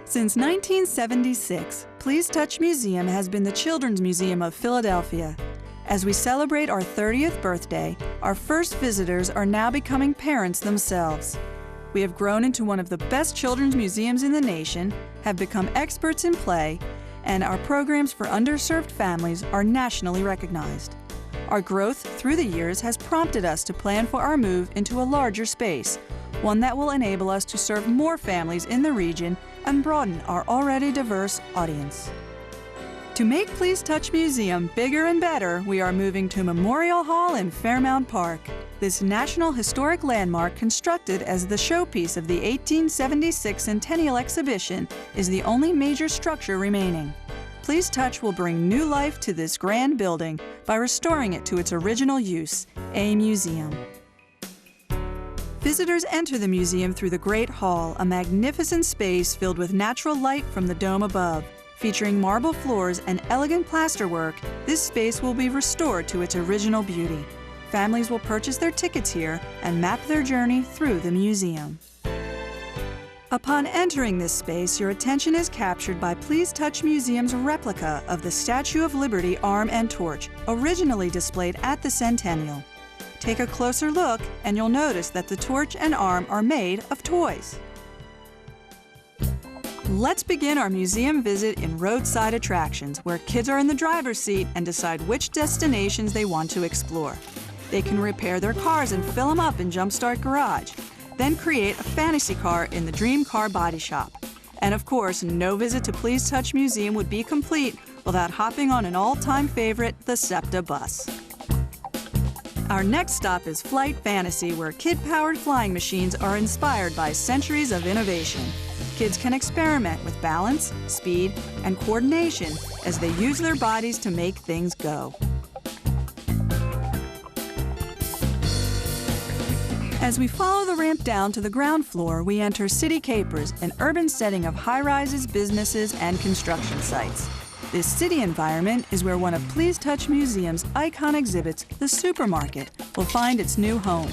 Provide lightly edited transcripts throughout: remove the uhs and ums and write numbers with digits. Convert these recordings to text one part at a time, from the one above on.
Since 1976, Please Touch Museum has been the Children's Museum of Philadelphia. As we celebrate our 30th birthday, our first visitors are now becoming parents themselves. We have grown into one of the best children's museums in the nation, have become experts in play, and our programs for underserved families are nationally recognized. Our growth through the years has prompted us to plan for our move into a larger space, one that will enable us to serve more families in the region and broaden our already diverse audience. To make Please Touch Museum bigger and better, we are moving to Memorial Hall in Fairmount Park. This National Historic Landmark, constructed as the showpiece of the 1876 Centennial Exhibition, is the only major structure remaining. Please Touch will bring new life to this grand building by restoring it to its original use, a museum. Visitors enter the museum through the Great Hall, a magnificent space filled with natural light from the dome above. Featuring marble floors and elegant plasterwork, this space will be restored to its original beauty. Families will purchase their tickets here and map their journey through the museum. Upon entering this space, your attention is captured by Please Touch Museum's replica of the Statue of Liberty arm and torch, originally displayed at the Centennial. Take a closer look and you'll notice that the torch and arm are made of toys. Let's begin our museum visit in roadside attractions, where kids are in the driver's seat and decide which destinations they want to explore. They can repair their cars and fill them up in Jumpstart Garage, then create a fantasy car in the Dream Car Body Shop. And of course, no visit to Please Touch Museum would be complete without hopping on an all-time favorite, the SEPTA bus. Our next stop is Flight Fantasy, where kid-powered flying machines are inspired by centuries of innovation. Kids can experiment with balance, speed, and coordination as they use their bodies to make things go. As we follow the ramp down to the ground floor, we enter City Capers, an urban setting of high-rises, businesses, and construction sites. This city environment is where one of Please Touch Museum's icon exhibits, the supermarket, will find its new home.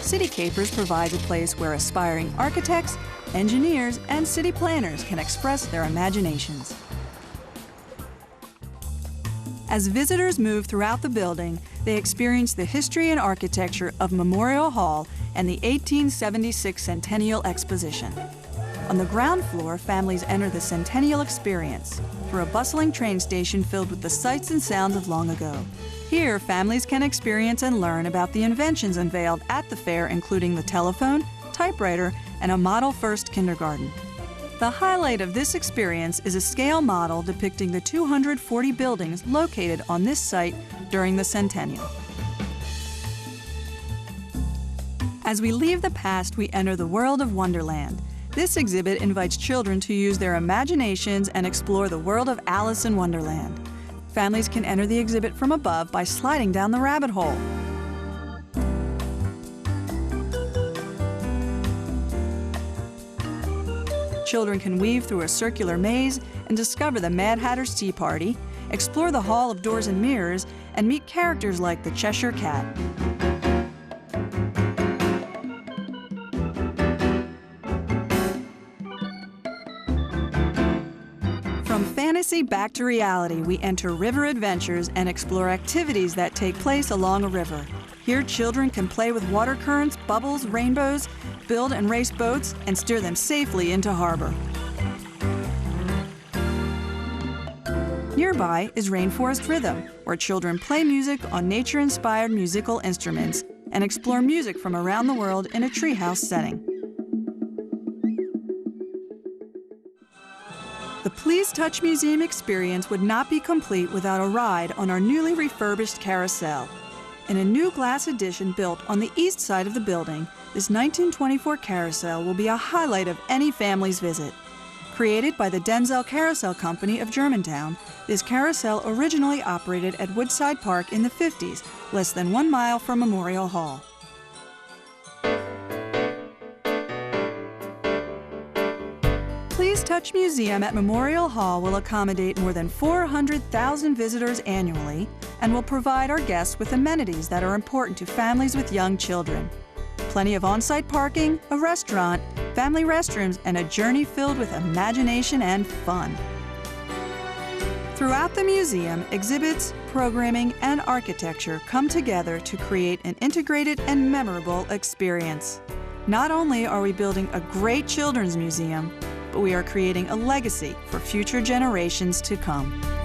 City Capers provides a place where aspiring architects, engineers, and city planners can express their imaginations. As visitors move throughout the building, they experience the history and architecture of Memorial Hall and the 1876 Centennial Exposition. On the ground floor, families enter the Centennial Experience through a bustling train station filled with the sights and sounds of long ago. Here, families can experience and learn about the inventions unveiled at the fair, including the telephone, typewriter, and a model first kindergarten. The highlight of this experience is a scale model depicting the 240 buildings located on this site during the Centennial. As we leave the past, we enter the world of Wonderland. This exhibit invites children to use their imaginations and explore the world of Alice in Wonderland. Families can enter the exhibit from above by sliding down the rabbit hole. Children can weave through a circular maze and discover the Mad Hatter's Tea Party, explore the Hall of Doors and Mirrors, and meet characters like the Cheshire Cat. From fantasy back to reality, we enter River Adventures and explore activities that take place along a river. Here, children can play with water currents, bubbles, rainbows, build and race boats, and steer them safely into harbor. Nearby is Rainforest Rhythm, where children play music on nature-inspired musical instruments and explore music from around the world in a treehouse setting. The Please Touch Museum experience would not be complete without a ride on our newly refurbished carousel. In a new glass addition built on the east side of the building, this 1924 carousel will be a highlight of any family's visit. Created by the Denzel Carousel Company of Germantown, this carousel originally operated at Woodside Park in the 50s, less than 1 mile from Memorial Hall. Please Touch Museum at Memorial Hall will accommodate more than 400,000 visitors annually and will provide our guests with amenities that are important to families with young children. plenty of on-site parking, a restaurant, family restrooms, and a journey filled with imagination and fun. Throughout the museum, exhibits, programming, and architecture come together to create an integrated and memorable experience. Not only are we building a great children's museum, but we are creating a legacy for future generations to come.